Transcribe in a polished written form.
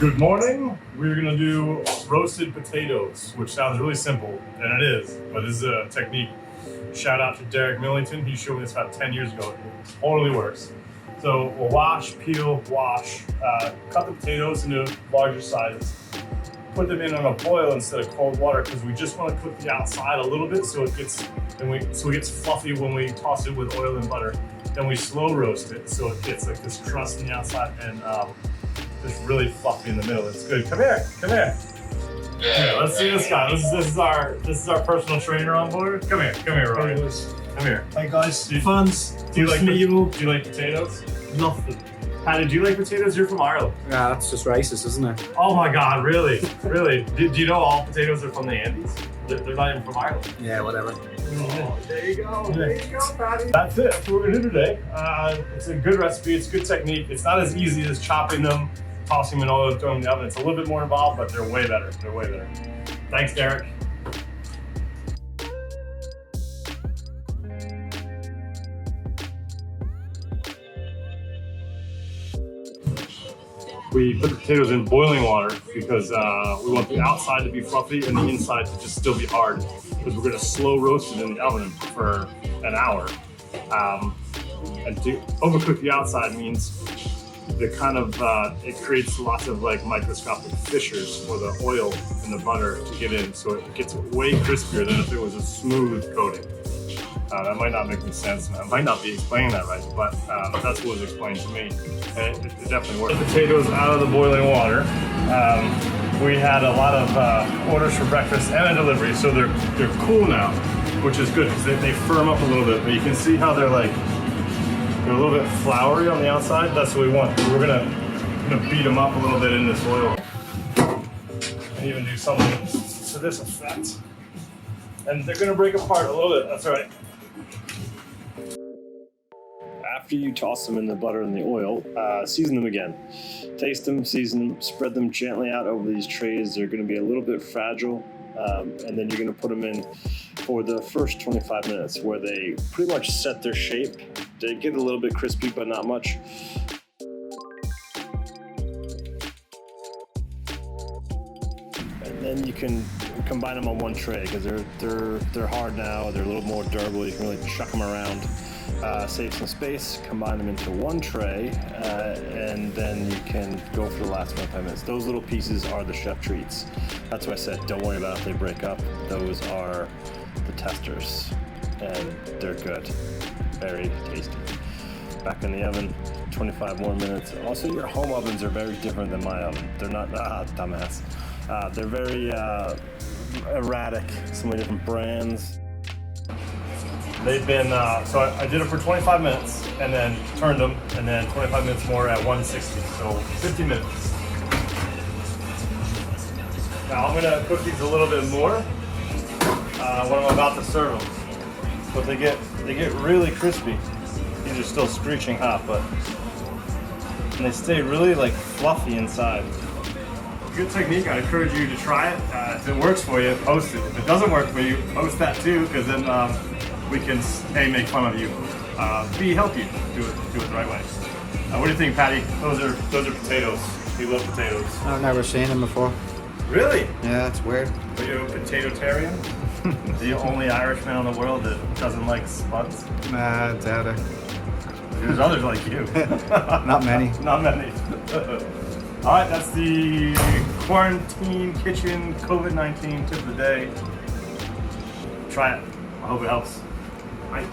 Good morning. We're gonna do roasted potatoes, which sounds really simple, and it is, but this is a technique. Shout out to Derek Millington. He showed me this about 10 years ago. It totally works. So we'll wash, peel, wash, cut the potatoes into larger sizes, put them in on a boil instead of cold water because we just want to cook the outside a little bit so it gets fluffy when we toss it with oil and butter. Then we slow roast it so it gets like this crust on the outside and just really fluffy in the middle. It's good. Come here, come here. Yeah, let's see this guy. This is our personal trainer on board. Come here, Rory. Come here. Hey guys, fans. Do you like potatoes? Nothing. Paddy, do you like potatoes? You're from Ireland. Yeah, that's just racist, isn't it? Oh my God, really? Really? Do you know all potatoes are from the Andes? They're not even from Ireland. Yeah, whatever. Oh, there you go, Paddy. That's it. That's what we're gonna do today. It's a good recipe. It's a good technique. It's not as easy as chopping them, tossing them in oil, and throwing them in the oven. It's a little bit more involved, but they're way better. They're way better. Thanks, Derek. We put the potatoes in boiling water because we want the outside to be fluffy and the inside to just still be hard, because we're going to slow roast it in the oven for an hour. And to overcook the outside means it creates lots of like microscopic fissures for the oil and the butter to get in, so it gets way crispier than if it was a smooth coating. That might not make any sense, and I might not be explaining that right, but that's what was explained to me, and it definitely worked. Potatoes out of the boiling water. We had a lot of orders for breakfast and a delivery, so they're cool now, which is good because they firm up a little bit. But you can see how they're a little bit floury on the outside. That's what we want. We're gonna beat them up a little bit in this oil, and even do something to this effect. And they're gonna break apart a little bit. That's right. After you toss them in the butter and the oil, season them again. Taste them, season them, spread them gently out over these trays. They're gonna be a little bit fragile, and then you're gonna put them in for the first 25 minutes where they pretty much set their shape. They get a little bit crispy, but not much. And then you can combine them on one tray because they're hard now. They're a little more durable. You can really chuck them around. Save some space, combine them into one tray, and then you can go for the last 25 minutes. Those little pieces are the chef treats. That's why I said don't worry about if they break up. Those are the testers, and they're good. Very tasty. Back in the oven, 25 more minutes. Also, your home ovens are very different than my oven. They're not, dumbass. They're very erratic, so many different brands. They've been, so I did it for 25 minutes and then turned them, and then 25 minutes more at 160, so 50 minutes. Now I'm gonna cook these a little bit more when I'm about to serve them. But they get really crispy. These are still screeching hot, and they stay really like fluffy inside. Good technique. I encourage you to try it. If it works for you, post it. If it doesn't work for you, post that too, because then we can make fun of you. Help you do it the right way. What do you think, Paddy? Those are potatoes. You love potatoes. I've never seen them before. Really? Yeah, it's weird. Are you a potato-tarian? The only Irishman in the world that doesn't like spuds? Nah, I doubt it. There's others like you. Not many. Not many. All right, that's the quarantine kitchen COVID-19 tip of the day. Try it. I hope it helps. Bye.